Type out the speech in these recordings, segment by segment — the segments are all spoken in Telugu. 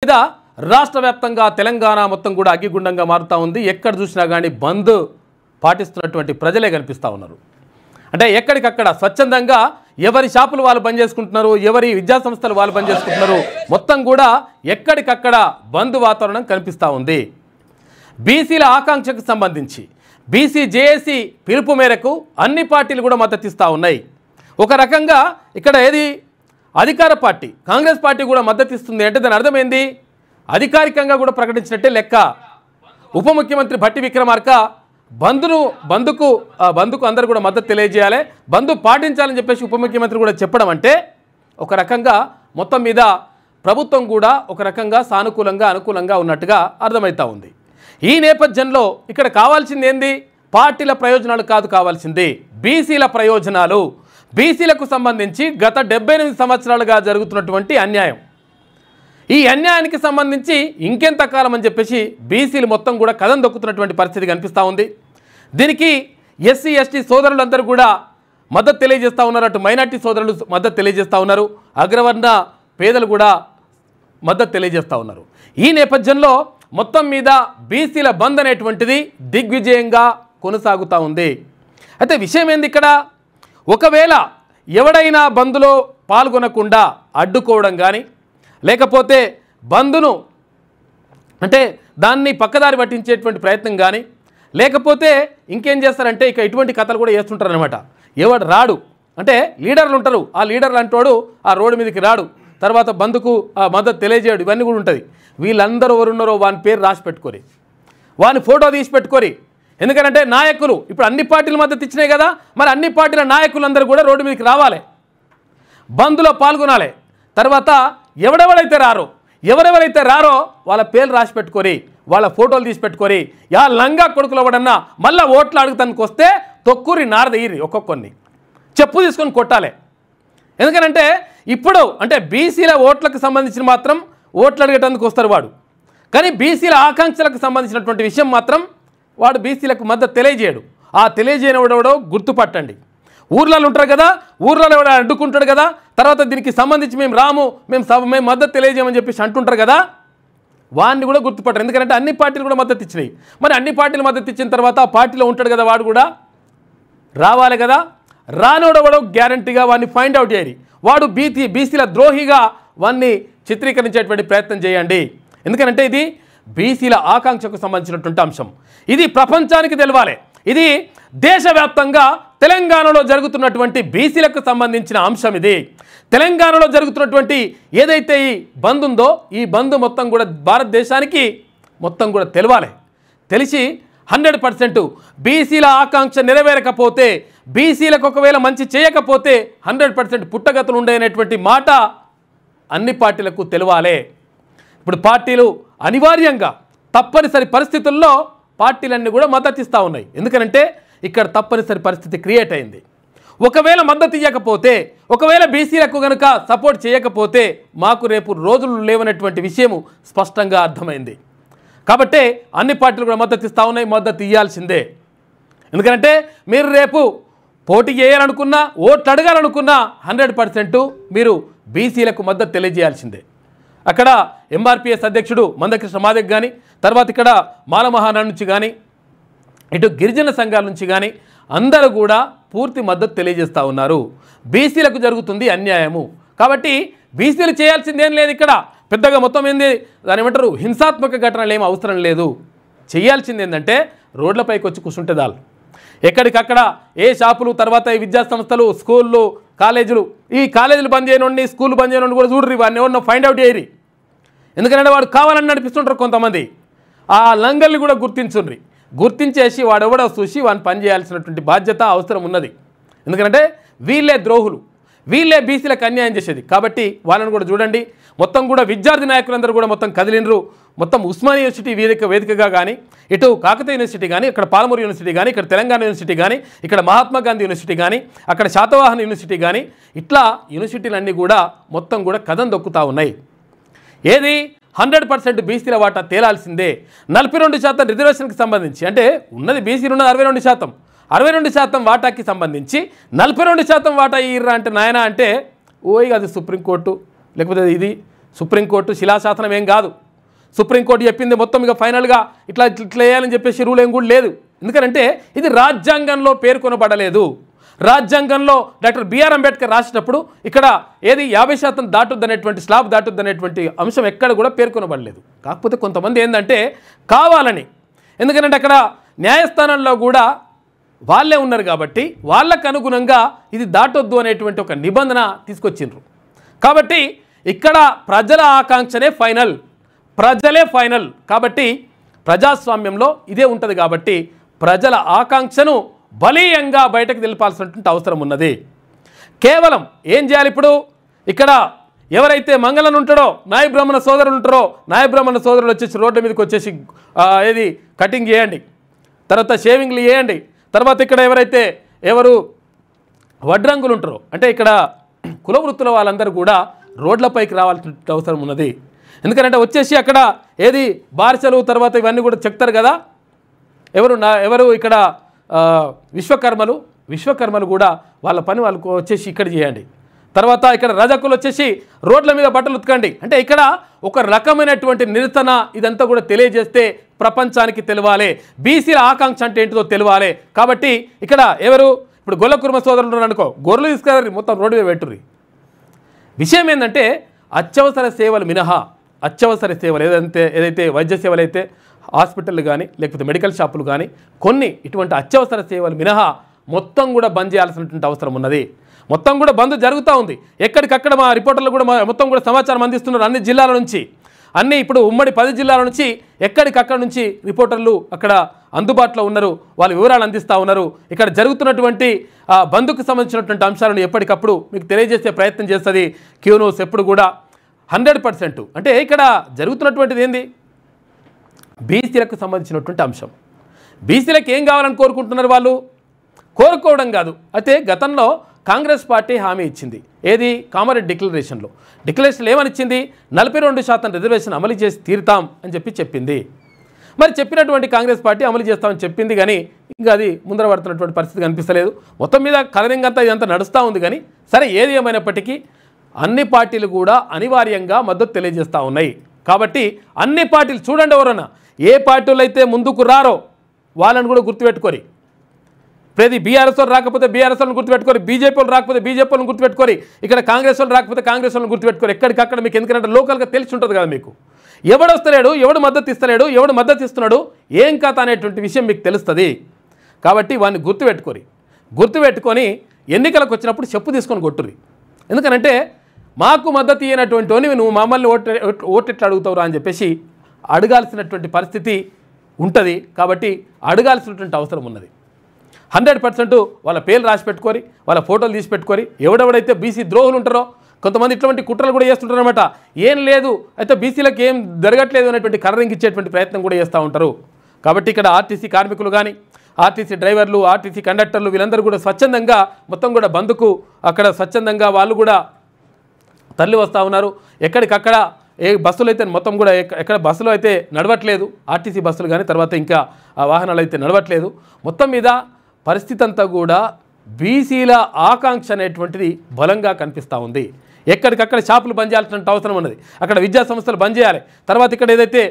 మీద రాష్ట్ర వ్యాప్తంగా తెలంగాణ మొత్తం కూడా అగ్గిగుండంగా మారుతూ ఉంది. ఎక్కడ చూసినా కానీ బంద్ పాటిస్తున్నటువంటి ప్రజలే కనిపిస్తూ ఉన్నారు. అంటే ఎక్కడికక్కడ స్వచ్ఛందంగా ఎవరి షాపులు వాళ్ళు బంద్ చేసుకుంటున్నారు, ఎవరి విద్యా సంస్థలు వాళ్ళు బంద్ చేసుకుంటున్నారు. మొత్తం కూడా ఎక్కడికక్కడ బంద్ వాతావరణం కనిపిస్తూ ఉంది. బీసీల ఆకాంక్షకు సంబంధించి బీసీ జేఏసీ పిలుపు మేరకు అన్ని పార్టీలు కూడా మద్దతిస్తూ ఉన్నాయి. ఒక రకంగా ఇక్కడ ఏది అధికార పార్టీ కాంగ్రెస్ పార్టీ కూడా మద్దతిస్తుంది అంటే దాని అర్థమైంది, అధికారికంగా కూడా ప్రకటించినట్టే లెక్క. ఉప ముఖ్యమంత్రి భట్టి విక్రమార్క బంద్కు అందరూ కూడా మద్దతు తెలియజేయాలి, బంద్ పాటించాలని చెప్పేసి ఉప ముఖ్యమంత్రి కూడా చెప్పడం అంటే ఒక రకంగా మొత్తం మీద ప్రభుత్వం కూడా ఒక రకంగా సానుకూలంగా అనుకూలంగా ఉన్నట్టుగా అర్థమవుతూ ఉంది. ఈ నేపథ్యంలో ఇక్కడ కావాల్సింది ఏంది, పార్టీల ప్రయోజనాలు కాదు కావాల్సింది బీసీల ప్రయోజనాలు. బీసీలకు సంబంధించి గత 78 సంవత్సరాలుగా జరుగుతున్నటువంటి అన్యాయం, ఈ అన్యాయానికి సంబంధించి ఇంకెంత కాలం అని చెప్పేసి బీసీలు మొత్తం కూడా కథం దొక్కుతున్నటువంటి పరిస్థితి కనిపిస్తూ ఉంది. దీనికి ఎస్సీ ఎస్టీ సోదరులందరూ కూడా మద్దతు తెలియజేస్తూ ఉన్నారు. అటు మైనార్టీ సోదరులు మద్దతు తెలియజేస్తూ ఉన్నారు, అగ్రవర్ణ పేదలు కూడా మద్దతు తెలియజేస్తూ ఉన్నారు. ఈ నేపథ్యంలో మొత్తం మీద బీసీల బంద్ అనేటువంటిది దిగ్విజయంగా కొనసాగుతూ ఉంది. అయితే విషయం ఏంది, ఇక్కడ ఒకవేళ ఎవడైనా బంద్లో పాల్గొనకుండా అడ్డుకోవడం కానీ లేకపోతే బంద్ను అంటే దాన్ని పక్కదారి పట్టించేటువంటి ప్రయత్నం కానీ లేకపోతే ఇంకేం చేస్తారంటే ఇక ఇటువంటి కథలు కూడా చేస్తుంటారు అనమాట. ఎవడు రాడు అంటే లీడర్లు ఉంటారు, ఆ లీడర్లు అంటోడు ఆ రోడ్డు మీదకి రాడు, తర్వాత బంద్కు మద్దతు తెలియజేయడు, ఇవన్నీ కూడా ఉంటుంది. వీళ్ళందరూ ఎవరున్నారో వాని పేరు రాసి పెట్టుకోరి, వాని ఫోటో తీసి పెట్టుకోరి. ఎందుకంటే నాయకులు ఇప్పుడు అన్ని పార్టీలు మద్దతు ఇచ్చినాయి కదా, మరి అన్ని పార్టీల నాయకులందరూ కూడా రోడ్డు మీదకి రావాలి, బంద్లో పాల్గొనాలి. తర్వాత ఎవరెవరైతే రారో వాళ్ళ పేర్లు రాసి పెట్టుకోరి, వాళ్ళ ఫోటోలు తీసి పెట్టుకోరి. యా లంగా కొడుకులు ఎవడన్నా మళ్ళీ ఓట్లు అడుగుతానికి వస్తే తొక్కురి నారదయ్యి ఒక్కొక్కరిని చెప్పు తీసుకొని కొట్టాలి. ఎందుకనంటే ఇప్పుడు అంటే బీసీల ఓట్లకు సంబంధించిన మాత్రం ఓట్లు అడిగేటందుకు వస్తారు వాడు, కానీ బీసీల ఆకాంక్షలకు సంబంధించినటువంటి విషయం మాత్రం వాడు బీసీలకు మద్దతు తెలియజేయడు. ఆ తెలియజేయనివాడెవడో గుర్తుపట్టండి. ఊర్లలో ఉంటారు కదా, ఊర్లలో ఎవడో అడ్డుకుంటాడు కదా, తర్వాత దీనికి సంబంధించి మేము రాము, మేము మద్దతు తెలియజేయమని చెప్పేసి అంటుంటారు కదా, వాడిని కూడా గుర్తుపట్టరు. ఎందుకంటే అన్ని పార్టీలు కూడా మద్దతు ఇచ్చినాయి. మరి అన్ని పార్టీలు మద్దతు ఇచ్చిన తర్వాత ఆ పార్టీలో ఉంటాడు కదా, వాడు కూడా రావాలి కదా. రానోడవడో గ్యారంటీగా వాడిని ఫైండ్ అవుట్ చేయాలి. వాడు బీసీల ద్రోహిగా వాడిని చిత్రీకరించేటువంటి ప్రయత్నం చేయండి. ఎందుకంటే ఇది బీసీల ఆకాంక్షకు సంబంధించినటువంటి అంశం, ఇది ప్రపంచానికి తెలవాలి. ఇది దేశవ్యాప్తంగా తెలంగాణలో జరుగుతున్నటువంటి బీసీలకు సంబంధించిన అంశం. ఇది తెలంగాణలో జరుగుతున్నటువంటి ఏదైతే ఈ బంద్ ఉందో ఈ బంద్ మొత్తం కూడా భారతదేశానికి మొత్తం కూడా తెలవాలి. తెలిసి 100% బీసీల ఆకాంక్ష నెరవేరకపోతే, బీసీలకు ఒకవేళ మంచి చేయకపోతే 100% పుట్టగతులు ఉండేటువంటి మాట అన్ని పార్టీలకు తెలవాలి. ఇప్పుడు పార్టీలు అనివార్యంగా తప్పనిసరి పరిస్థితుల్లో పార్టీలన్నీ కూడా మద్దతు ఇస్తూ ఉన్నాయి. ఎందుకంటే ఇక్కడ తప్పనిసరి పరిస్థితి క్రియేట్ అయింది. ఒకవేళ మద్దతు ఇవ్వకపోతే, ఒకవేళ బీసీలకు కనుక సపోర్ట్ చేయకపోతే మాకు రేపు రోజులు లేవనటువంటి విషయము స్పష్టంగా అర్థమైంది. కాబట్టి అన్ని పార్టీలు కూడా మద్దతు ఇస్తూ ఉన్నాయి, మద్దతు ఇవ్వాల్సిందే. ఎందుకంటే మీరు రేపు పోటీ చేయాలనుకున్నా, ఓట్లు అడగాలనుకున్నా 100% మీరు బీసీలకు మద్దతు తెలియజేయాల్సిందే. అక్కడ ఎంఆర్పీఎస్ అధ్యక్షుడు మందకృష్ణ మాదిక్ కానీ, తర్వాత ఇక్కడ మాలమహానా నుంచి కానీ, ఇటు గిరిజన సంఘాల నుంచి కానీ అందరూ కూడా పూర్తి మద్దతు తెలియజేస్తూ ఉన్నారు. బీసీలకు జరుగుతుంది అన్యాయము కాబట్టి బీసీలు చేయాల్సిందేం లేదు. ఇక్కడ పెద్దగా మొత్తం ఏంది దాని ఏమంటారు హింసాత్మక ఘటనలు ఏం అవసరం లేదు. చేయాల్సింది ఏంటంటే రోడ్లపైకి వచ్చి కూర్చుంటే దాలు, ఎక్కడికక్కడ ఏ షాపులు, తర్వాత ఈ విద్యా సంస్థలు, స్కూళ్ళు, కాలేజీలు, ఈ కాలేజీలు బంద్ చేయనండి, స్కూళ్ళు బంద్ చేయనండి కూడా చూడరు, వాడిని ఎవరినో ఫైండ్ అవుట్ చేయరు. ఎందుకంటే వాడు కావాలని నడిపిస్తుంటారు కొంతమంది. ఆ లంగల్ని కూడా గుర్తించేసి వాడెవడో చూసి వాడిని పని చేయాల్సినటువంటి బాధ్యత అవసరం ఉన్నది. ఎందుకంటే వీళ్ళే ద్రోహులు, వీళ్ళే బీసీలకు అన్యాయం చేసేది. కాబట్టి వాళ్ళని కూడా చూడండి. మొత్తం కూడా విద్యార్థి నాయకులందరూ కూడా మొత్తం కదిలినరు. మొత్తం ఉస్మానియా యూనివర్సిటీ వేదికగా కానీ, ఇటు కాకతీయ యూనివర్సిటీ కానీ, ఇక్కడ పాలమూరు యూనివర్సిటీ కానీ, ఇక్కడ తెలంగాణ యూనివర్సిటీ కానీ, ఇక్కడ మహాత్మా గాంధీ యూనివర్సిటీ కానీ, అక్కడ శాతవాహన యూనివర్సిటీ కానీ, ఇట్లా యూనివర్సిటీలన్నీ కూడా మొత్తం కూడా కథం దొక్కుతూ ఉన్నాయి. ఏది 100% బీసీల వాటా తేలాల్సిందే. 42% రిజర్వేషన్కి సంబంధించి అంటే ఉన్నది బీసీలు ఉన్నది 62%. 62% వాటాకి సంబంధించి 42% వాటా ఇయ్యరా అంటే నాయన అంటే ఓయ్ అది సుప్రీంకోర్టు లేకపోతే ఇది సుప్రీంకోర్టు శిలాశాసనం ఏం కాదు. సుప్రీంకోర్టు చెప్పింది మొత్తం ఇక ఫైనల్గా ఇట్లా ఇట్లా వేయాలని చెప్పేసి రూల్ ఏం కూడా లేదు. ఎందుకంటే ఇది రాజ్యాంగంలో పేర్కొనబడలేదు. రాజ్యాంగంలో డాక్టర్ బిఆర్ అంబేద్కర్ రాసినప్పుడు ఇక్కడ ఏది 50% దాటుద్దనేటువంటి స్లాబ్ దాటుద్దనేటువంటి అంశం ఎక్కడ కూడా పేర్కొనబడలేదు. కాకపోతే కొంతమంది ఏంటంటే కావాలని, ఎందుకంటే అక్కడ న్యాయస్థానంలో కూడా వాళ్ళే ఉన్నారు కాబట్టి వాళ్ళకు అనుగుణంగా ఇది దాటొద్దు అనేటువంటి ఒక నిబంధన తీసుకొచ్చిండ్రు. కాబట్టి ఇక్కడ ప్రజల ఆకాంక్షనే ఫైనల్, ప్రజలే ఫైనల్. కాబట్టి ప్రజాస్వామ్యంలో ఇదే ఉంటుంది. కాబట్టి ప్రజల ఆకాంక్షను బలీయంగా బయటకు తెలిపాల్సినటువంటి అవసరం ఉన్నది. కేవలం ఏం చేయాలి ఇప్పుడు, ఇక్కడ ఎవరైతే మంగళన్ ఉంటాడో నాయ బ్రాహ్మణ సోదరులు ఉంటారో నాయ బ్రాహ్మణ సోదరులు వచ్చేసి రోడ్ల మీదకి వచ్చేసి ఏది కటింగ్ చేయండి, తర్వాత షేవింగ్లు చేయండి, తర్వాత ఇక్కడ ఎవరు వడ్రంగులు ఉంటారో అంటే ఇక్కడ కుల వృత్తుల వాళ్ళందరూ కూడా రోడ్లపైకి రావాల్సిన అవసరం ఉన్నది. ఎందుకంటే వచ్చేసి అక్కడ ఏది బార్షలు తర్వాత ఇవన్నీ కూడా చెప్తారు కదా, ఎవరు ఇక్కడ విశ్వకర్మలు కూడా వాళ్ళ పని వాళ్ళకు వచ్చేసి ఇక్కడ చేయండి. తర్వాత ఇక్కడ రజకులు వచ్చేసి రోడ్ల మీద బట్టలు ఉతకండి. అంటే ఇక్కడ ఒక రకమైనటువంటి నిరసన ఇదంతా కూడా తెలియజేస్తే ప్రపంచానికి తెలవాలి, బీసీల ఆకాంక్ష అంటే ఏంటిదో తెలవాలి. కాబట్టి ఇక్కడ ఇప్పుడు గొల్ల కుర్మ సోదరులు అనుకో, గొర్రెలు తీసుకుని మొత్తం రోడ్డు మీద పెట్టుర్రి. విషయం ఏంటంటే అత్యవసర సేవలు మినహా అత్యవసర సేవలు ఏదైతే వైద్య సేవలు అయితే హాస్పిటల్ కానీ లేకపోతే మెడికల్ షాపులు కానీ కొన్ని ఇటువంటి అత్యవసర సేవలు మినహా మొత్తం కూడా బంద్ చేయాల్సినటువంటి అవసరం ఉన్నది. మొత్తం కూడా బంద్ జరుగుతూ ఉంది. ఎక్కడికక్కడ మా రిపోర్టర్లు కూడా మొత్తం కూడా సమాచారం అందిస్తున్నారు. అన్ని జిల్లాల నుంచి, ఇప్పుడు ఉమ్మడి 10 జిల్లాల నుంచి ఎక్కడికక్కడ నుంచి రిపోర్టర్లు అక్కడ అందుబాటులో ఉన్నారు, వాళ్ళు వివరాలు అందిస్తూ ఉన్నారు. ఇక్కడ జరుగుతున్నటువంటి బంద్కు సంబంధించినటువంటి అంశాలను ఎప్పటికప్పుడు మీకు తెలియజేసే ప్రయత్నం చేస్తుంది క్యూ న్యూస్ ఎప్పుడు కూడా 100%. అంటే ఇక్కడ జరుగుతున్నటువంటిది ఏంది, బీసీలకు సంబంధించినటువంటి అంశం. బీసీలకు ఏం కావాలని కోరుకుంటున్నారు వాళ్ళు, కోరుకోవడం కాదు. అయితే గతంలో కాంగ్రెస్ పార్టీ హామీ ఇచ్చింది, ఏది కామారెడ్డి డిక్లరేషన్లో ఏమని ఇచ్చింది, 42% రిజర్వేషన్ అమలు చేసి తీరుతాం అని చెప్పింది. మరి చెప్పినటువంటి కాంగ్రెస్ పార్టీ అమలు చేస్తామని చెప్పింది, కానీ ఇంకా అది ముందర పడుతున్నటువంటి పరిస్థితి కనిపిస్తలేదు. మొత్తం మీద కలరింగ్ అంతా ఇదంతా నడుస్తూ ఉంది. కానీ సరే, ఏది ఏమైనప్పటికీ అన్ని పార్టీలు కూడా అనివార్యంగా మద్దతు తెలియజేస్తూ ఉన్నాయి. కాబట్టి అన్ని పార్టీలు చూడండి, ఎవరన్నా ఏ పార్టీలు అయితే ముందుకు రారో వాళ్ళని కూడా గుర్తుపెట్టుకోరి. ప్రతి బీఆర్ఎస్ వాళ్ళు రాకపోతే బీఆర్ఎస్ వాళ్ళని గుర్తుపెట్టుకోరి, బీజేపీ వాళ్ళు రాకపోతే బీజేపీ వాళ్ళని గుర్తుపెట్టుకోరి, ఇక్కడ కాంగ్రెస్ వాళ్ళు రాకపోతే కాంగ్రెస్ వాళ్ళని గుర్తుపెట్టుకోరి. ఎక్కడికక్కడ మీకు ఎందుకంటే లోకల్గా తెలిసి ఉంటుంది కదా, మీకు ఎవడు వస్తలేడు, ఎవడు మద్దతు ఇస్తలేడు, ఎవడు మద్దతు ఇస్తున్నాడు, ఏం కథ అనేటువంటి విషయం మీకు తెలుస్తుంది. కాబట్టి వాడిని గుర్తుపెట్టుకొని ఎన్నికలకు వచ్చినప్పుడు చెప్పు తీసుకొని కొట్టుర్రి. ఎందుకనంటే మాకు మద్దతు ఇయ్యనటువంటి నువ్వు మమ్మల్ని ఓటెట్లు అడుగుతావురా అని చెప్పేసి అడగాల్సినటువంటి పరిస్థితి ఉంటుంది. కాబట్టి అడగాల్సినటువంటి అవసరం ఉన్నది. 100% వాళ్ళ పేర్లు రాసి పెట్టుకొని వాళ్ళ ఫోటోలు తీసి పెట్టుకొని ఎవడెవడైతే బీసీ ద్రోహులు ఉంటారో కొంతమంది ఇటువంటి కుట్రలు కూడా చేస్తుంటారు అనమాట. ఏం లేదు అయితే బీసీలకు ఏం జరగట్లేదు అనేటువంటి కలరింగ్ ఇచ్చేటువంటి ప్రయత్నం కూడా చేస్తూ ఉంటారు. కాబట్టి ఇక్కడ ఆర్టీసీ కార్మికులు కానీ ఆర్టీసీ డ్రైవర్లు ఆర్టీసీ కండక్టర్లు వీళ్ళందరూ కూడా స్వచ్ఛందంగా మొత్తం కూడా బంద్కు అక్కడ స్వచ్ఛందంగా వాళ్ళు కూడా తరలి వస్తూ ఉన్నారు. ఎక్కడికక్కడ ఏ బస్సులు అయితే మొత్తం కూడా ఎక్కడ బస్సులు అయితే నడవట్లేదు, ఆర్టీసీ బస్సులు కానీ తర్వాత ఇంకా వాహనాలు అయితే నడవట్లేదు. మొత్తం మీద పరిస్థితి అంతా కూడా బీసీల ఆకాంక్ష అనేటువంటిది బలంగా కనిపిస్తూ ఉంది. ఎక్కడికక్కడ షాపులు బంద్ చేయాల్సిన అవసరం ఉన్నది, అక్కడ విద్యా సంస్థలు బంద్ చేయాలి. తర్వాత ఇక్కడ ఏదైతే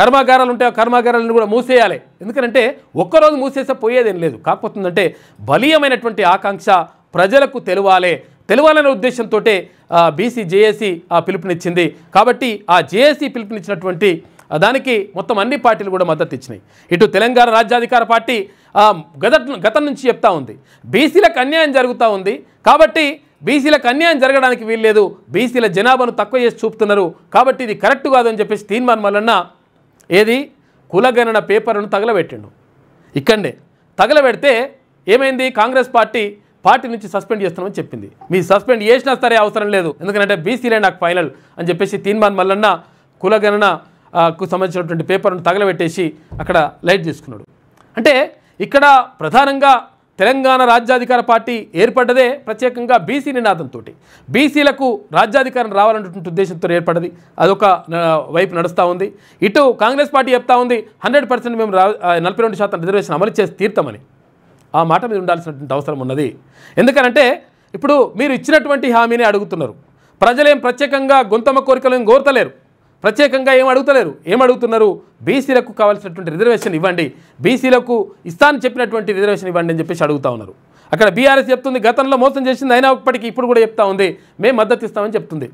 కర్మాగారాలు ఉంటాయో కర్మాగారాలను కూడా మూసేయాలి. ఎందుకంటే ఒక్కరోజు మూసేసే పోయేదేం లేదు. కాకపోతుందంటే బలీయమైనటువంటి ఆకాంక్ష ప్రజలకు తెలవాలనే ఉద్దేశంతో బీసీ జేఏసీ పిలుపునిచ్చింది. కాబట్టి ఆ జేఏసీ పిలుపునిచ్చినటువంటి దానికి మొత్తం అన్ని పార్టీలు కూడా మద్దతు ఇచ్చినాయి. ఇటు తెలంగాణ రాజ్యాధికార పార్టీ గతం నుంచి చెప్తా ఉంది బీసీలకు అన్యాయం జరుగుతూ ఉంది, కాబట్టి బీసీలకు అన్యాయం జరగడానికి వీల్లేదు, బీసీల జనాభాను తక్కువ చేసి చూపుతున్నారు, కాబట్టి ఇది కరెక్ట్ కాదని చెప్పేసి తీర్మానం మల్లన్న ఏది కులగణన పేపర్ను తగలబెట్టిండు. ఇక్కడనే తగలబెడితే ఏమైంది, కాంగ్రెస్ పార్టీ నుంచి సస్పెండ్ చేస్తామని చెప్పింది. మీ సస్పెండ్ చేసినా సరే అవసరం లేదు, ఎందుకంటే బీసీలే నాకు ఫైనల్ అని చెప్పేసి తీర్మానం మల్లన్న కులగణనకు సంబంధించినటువంటి పేపర్ను తగలబెట్టేసి అక్కడ లైట్ తీసుకున్నాడు. అంటే ఇక్కడ ప్రధానంగా తెలంగాణ రాజ్యాధికార పార్టీ ఏర్పడ్డదే ప్రత్యేకంగా బీసీ నినాదంతో, బీసీలకు రాజ్యాధికారం రావాలన్నటువంటి ఉద్దేశంతో ఏర్పడ్డది. అదొక వైపు నడుస్తూ ఉంది. ఇటు కాంగ్రెస్ పార్టీ చెప్తా ఉంది 100% మేము 42% రిజర్వేషన్ అమలు చేసి తీర్తామని. ఆ మాట మీద ఉండాల్సినటువంటి అవసరం ఉన్నది. ఎందుకనంటే ఇప్పుడు మీరు ఇచ్చినటువంటి హామీని అడుగుతున్నారు, ప్రజలేం ప్రత్యేకంగా గొంతమ్మ కోరికలను కోరతలేరు, ప్రత్యేకంగా ఏం అడుగుతలేరు. ఏమడుగుతున్నారు? బీసీలకు కావాల్సినటువంటి రిజర్వేషన్ ఇవ్వండి, బీసీలకు ఇస్తానని చెప్పినటువంటి రిజర్వేషన్ ఇవ్వండి అని చెప్పేసి అడుగుతా ఉన్నారు. అక్కడ బీఆర్ఎస్ చెప్తుంది గతంలో మోసం చేసింది, అయినా ఇప్పటికీ ఇప్పుడు కూడా చెప్తా ఉంది మేము మద్దతు ఇస్తామని చెప్తుంది.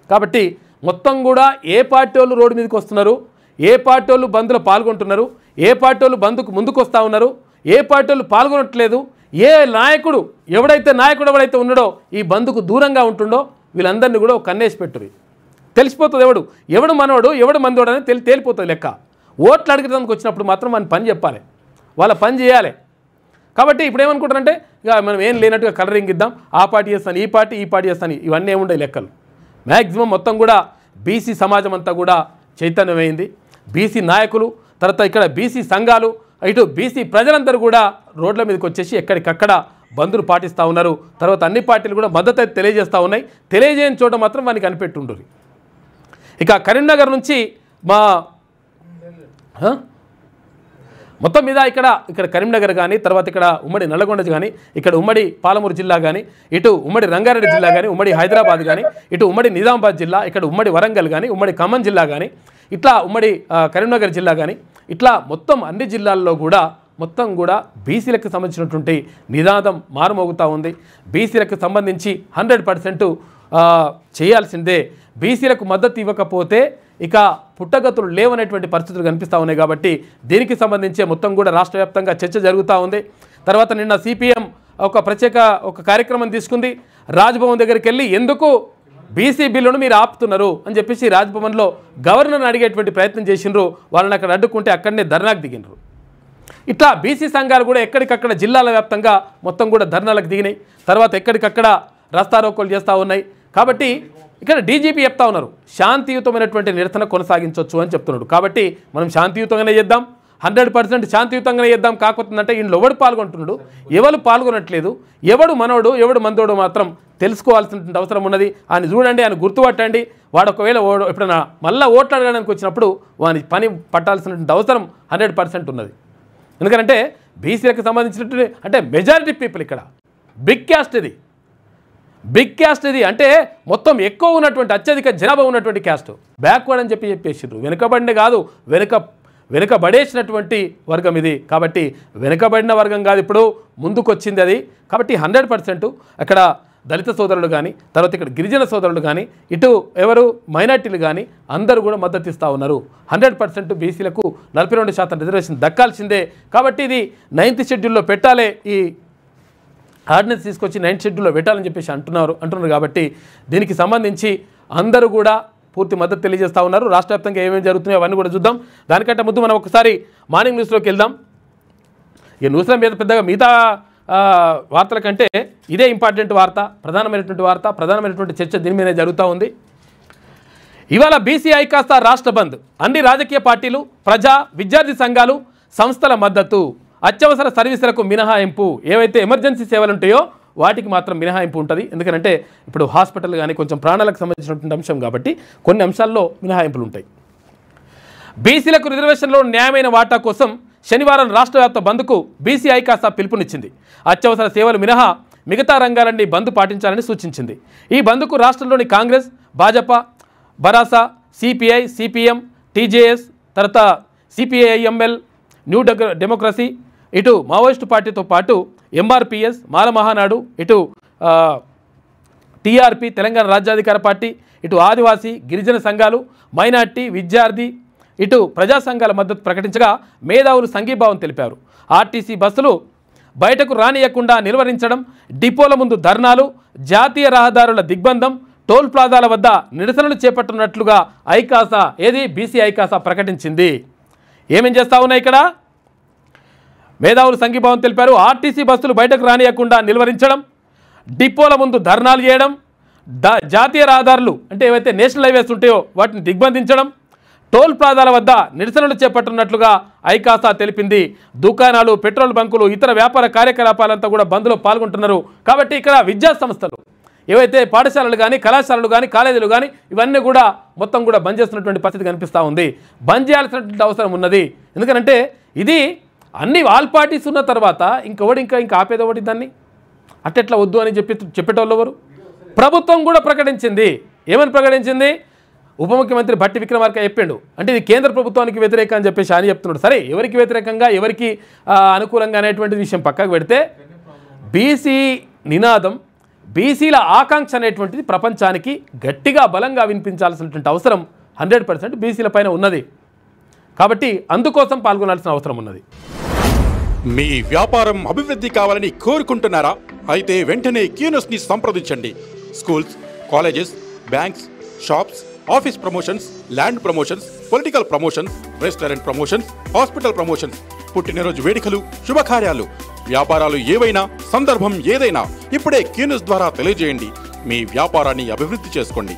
కాబట్టి మొత్తం కూడా ఏ పార్టీ వాళ్ళు రోడ్డు మీదకి వస్తున్నారు, ఏ పార్టీ వాళ్ళు బంద్లో పాల్గొంటున్నారు, ఏ పార్టీ వాళ్ళు బంద్కు ముందుకు వస్తూ ఉన్నారు, ఏ పార్టీ వాళ్ళు పాల్గొనట్లేదు, ఏ నాయకుడు ఎవడైతే ఉన్నాడో ఈ బంద్కు దూరంగా ఉంటుండో వీళ్ళందరినీ కూడా ఒక కన్నేసి పెట్టురు. తెలిసిపోతుంది ఎవడు మనోడు ఎవడు మందోడు అని తేలిపోతుంది లెక్క. ఓట్లు అడగడానికి వచ్చినప్పుడు మాత్రం మన పని చెప్పాలి, వాళ్ళ పని చేయాలి. కాబట్టి ఇప్పుడు ఏమనుకుంటారంటే ఇక మనం ఏం లేనట్టుగా కలరింగ్ ఇద్దాం, ఆ పార్టీ చేస్తాను ఈ పార్టీ చేస్తాను, ఇవన్నీ ఏముండే లెక్కలు. మ్యాక్సిమం మొత్తం కూడా బీసీ సమాజం అంతా కూడా చైతన్యమైంది. బీసీ నాయకులు, తర్వాత ఇక్కడ బీసీ సంఘాలు, ఇటు బీసీ ప్రజలందరూ కూడా రోడ్ల మీదకి వచ్చేసి ఎక్కడికక్కడ బంద్ను పాటిస్తూ ఉన్నారు. తర్వాత అన్ని పార్టీలు కూడా మద్దతు అయితే తెలియజేస్తూ ఉన్నాయి. తెలియజేయని చోట మాత్రం వానికి కనిపెట్టుండ్రు. ఇక కరీంనగర్ నుంచి మా మొత్తం మీద ఇక్కడ కరీంనగర్ కానీ, తర్వాత ఇక్కడ ఉమ్మడి నల్లగొండ కానీ, ఇక్కడ ఉమ్మడి పాలమూరు జిల్లా కానీ, ఇటు ఉమ్మడి రంగారెడ్డి జిల్లా కానీ, ఉమ్మడి హైదరాబాద్ కానీ, ఇటు ఉమ్మడి నిజామాబాద్ జిల్లా, ఇక్కడ ఉమ్మడి వరంగల్ కానీ, ఉమ్మడి ఖమ్మం జిల్లా కానీ, ఇట్లా ఉమ్మడి కరీంనగర్ జిల్లా కానీ, ఇట్లా మొత్తం అన్ని జిల్లాల్లో కూడా మొత్తం కూడా బీసీలకు సంబంధించినటువంటి నినాదం మారుమోగుతూ ఉంది. బీసీలకు సంబంధించి 100% చేయాల్సిందే. బీసీలకు మద్దతు ఇవ్వకపోతే ఇక పుట్టగతులు లేవనేటువంటి పరిస్థితులు కనిపిస్తూ ఉన్నాయి. కాబట్టి దీనికి సంబంధించి మొత్తం కూడా రాష్ట్ర వ్యాప్తంగా చర్చ జరుగుతూ ఉంది. తర్వాత నిన్న సిపిఎం ఒక కార్యక్రమం తీసుకుంది. రాజ్భవన్ దగ్గరికి వెళ్ళి ఎందుకు బీసీ బిల్లును మీరు ఆపుతున్నారు అని చెప్పేసి రాజ్భవన్లో గవర్నర్ని అడిగేటువంటి ప్రయత్నం చేసిండ్రు. వాళ్ళని అక్కడ అడ్డుకుంటే అక్కడనే ధర్నాకు దిగినరు. ఇట్లా బీసీ సంఘాలు కూడా ఎక్కడికక్కడ జిల్లాల వ్యాప్తంగా మొత్తం కూడా ధర్నాలకు దిగినాయి. తర్వాత ఎక్కడికక్కడ రాస్తారోకోలు చేస్తూ ఉన్నాయి. కాబట్టి ఇక్కడ డీజీపీ చెప్తా ఉన్నారు శాంతియుతమైనటువంటి నిరసన కొనసాగించవచ్చు అని చెప్తున్నాడు. కాబట్టి మనం శాంతియుతంగానే చేద్దాం, 100% శాంతియుతంగానే చేద్దాం. కాకపోతుందంటే ఇంట్లో ఎవడు పాల్గొంటున్నాడు, ఎవరు పాల్గొనట్లేదు, ఎవడు మనోడు ఎవడు మందోడు మాత్రం తెలుసుకోవాల్సినటువంటి అవసరం ఉన్నది. ఆయన చూడండి, ఆయన గుర్తుపట్టండి. వాడు ఒకవేళ ఎప్పుడైనా మళ్ళీ ఓట్లు అడగడానికి వచ్చినప్పుడు వాని పని పట్టాల్సినటువంటి అవసరం 100% ఉన్నది. ఎందుకంటే బీసీలకు సంబంధించినటువంటి అంటే మెజారిటీ పీపుల్ ఇక్కడ బిగ్ క్యాస్ట్ ఇది అంటే మొత్తం ఎక్కువ ఉన్నటువంటి అత్యధిక జనాభా ఉన్నటువంటి క్యాస్ట్. బ్యాక్వర్డ్ అని చెప్పేసిర్రు. వెనుకబడిన కాదు, వెనుకబడేసినటువంటి వర్గం ఇది. కాబట్టి వెనుకబడిన వర్గం కాదు, ఇప్పుడు ముందుకొచ్చింది అది. కాబట్టి 100% అక్కడ దళిత సోదరులు కానీ, తర్వాత ఇక్కడ గిరిజన సోదరులు కానీ, ఇటు ఎవరు మైనార్టీలు కానీ అందరూ కూడా మద్దతు ఇస్తూ ఉన్నారు. 100% బీసీలకు 42% రిజర్వేషన్ దక్కాల్సిందే. కాబట్టి ఇది 9th షెడ్యూల్లో పెట్టాలి, ఈ ఆర్డినెన్స్ తీసుకొచ్చి 9th షెడ్యూల్లో పెట్టాలని చెప్పేసి అంటున్నారు. కాబట్టి దీనికి సంబంధించి అందరూ కూడా పూర్తి మద్దతు తెలియజేస్తూ ఉన్నారు. రాష్ట్ర వ్యాప్తంగా ఏమేమి జరుగుతున్నాయో అవన్నీ కూడా చూద్దాం. దానికంటే ముందు మనం ఒకసారి మార్నింగ్ న్యూస్లోకి వెళ్దాం. ఈ న్యూస్ల మీద పెద్దగా మిగతా వార్తల కంటే ఇదే ఇంపార్టెంట్ వార్త, ప్రధానమైనటువంటి చర్చ దీని మీదే జరుగుతూ ఉంది. ఇవాళ బీసీ ఐకాస రాష్ట్ర బంద్, అన్ని రాజకీయ పార్టీలు, ప్రజా విద్యార్థి సంఘాలు, సంస్థల మద్దతు, అత్యవసర సర్వీసులకు మినహాయింపు. ఏవైతే ఎమర్జెన్సీ సేవలు ఉంటాయో వాటికి మాత్రం మినహాయింపు ఉంటుంది. ఎందుకంటే ఇప్పుడు హాస్పిటల్ కానీ కొంచెం ప్రాణాలకు సంబంధించినటువంటి అంశం కాబట్టి కొన్ని అంశాల్లో మినహాయింపులు ఉంటాయి. బీసీలకు రిజర్వేషన్లో న్యాయమైన వాటా కోసం శనివారం రాష్ట్ర వ్యాప్త బంద్కు బీసీ ఐకాస పిలుపునిచ్చింది. అత్యవసర సేవలు మినహా మిగతా రంగాలన్నీ బంద్ పాటించాలని సూచించింది. ఈ బంద్కు రాష్ట్రంలోని Congress, Bhajapa, Barasa, CPI, CPM, TJS, తర్వాత సిపిఐఎంఎల్, న్యూ డెమోక్రసీ, ఇటు మావోయిస్టు పార్టీతో పాటు ఎంఆర్పిఎస్, మాల మహానాడు, ఇటు టీఆర్పీ తెలంగాణ రాజ్యాధికార పార్టీ, ఇటు ఆదివాసీ గిరిజన సంఘాలు, మైనార్టీ, విద్యార్థి, ఇటు ప్రజా సంఘాల మద్దతు ప్రకటించగా మేధావులు సంఘీభావం తెలిపారు. ఆర్టీసీ బస్సులు బయటకు రానియకుండా నిలువరించడం, డిపోల ముందు ధర్నాలు, జాతీయ రహదారుల దిగ్బంధం, టోల్ ప్లాజాల వద్ద నిరసనలు చేపట్టనున్నట్లుగా ఐకాస బీసీ ఐకాస ప్రకటించింది. ఏమేం చేస్తా ఉన్నాయి ఇక్కడ? మేధావులు సంఘీభావం తెలిపారు. ఆర్టీసీ బస్సులు బయటకు రానియకుండా నిలువరించడం, డిపోల ముందు ధర్నాలు చేయడం, జాతీయ రహదారులు అంటే ఏవైతే నేషనల్ హైవేస్ ఉంటాయో వాటిని దిగ్బంధించడం, టోల్ ప్లాజాల వద్ద నిరసనలు చేపట్టనున్నట్లుగా ఐకాస తెలిపింది. దుకాణాలు, పెట్రోల్ బంకులు, ఇతర వ్యాపార కార్యకలాపాలంతా కూడా బంద్లో పాల్గొంటున్నారు. కాబట్టి ఇక్కడ విద్యా సంస్థలు ఏవైతే పాఠశాలలు కానీ, కళాశాలలు కానీ, కాలేజీలు కానీ ఇవన్నీ కూడా మొత్తం కూడా బంద్ చేస్తున్నటువంటి పరిస్థితి కనిపిస్తూ ఉంది. బంద్ చేయాల్సినటువంటి అవసరం ఉన్నది. ఎందుకంటే ఇది అన్ని ఆల్ పార్టీస్ ఉన్న తర్వాత ఇంకా ఆపేది ఒకటి దాన్ని అట్టెట్లా వద్దు అని చెప్పేటోళ్ళు ఎవరు? ప్రభుత్వం కూడా ప్రకటించింది. ఏమని ప్రకటించింది? ఉప ముఖ్యమంత్రి భట్టి విక్రమార్క చెప్పిండు, అంటే ఇది కేంద్ర ప్రభుత్వానికి వ్యతిరేకం అని చెప్పేసి అని చెప్తున్నాడు. సరే, ఎవరికి వ్యతిరేకంగా ఎవరికి అనుకూలంగా అనేటువంటి విషయం పక్కకు పెడితే, బీసీ నినాదం, బీసీల ఆకాంక్ష అనేటువంటిది ప్రపంచానికి గట్టిగా బలంగా వినిపించాల్సినటువంటి అవసరం 100% బీసీల పైన ఉన్నది. కాబట్టి అందుకోసం పాల్గొనాల్సిన అవసరం ఉన్నది. మీ వ్యాపారం అభివృద్ధి కావాలని కోరుకుంటున్నారా? అయితే వెంటనే క్యూనస్ని సంప్రదించండి. Schools, colleges, banks, shops, office promotions, land promotions, political promotions, restaurant promotions, hospital promotions, పుట్టినరోజు వేడుకలు, శుభకార్యాలు, వ్యాపారాలు ఏవైనా, సందర్భం ఏదైనా ఇప్పుడే క్యూనస్ ద్వారా తెలియజేయండి. మీ వ్యాపారాన్ని అభివృద్ధి చేసుకోండి.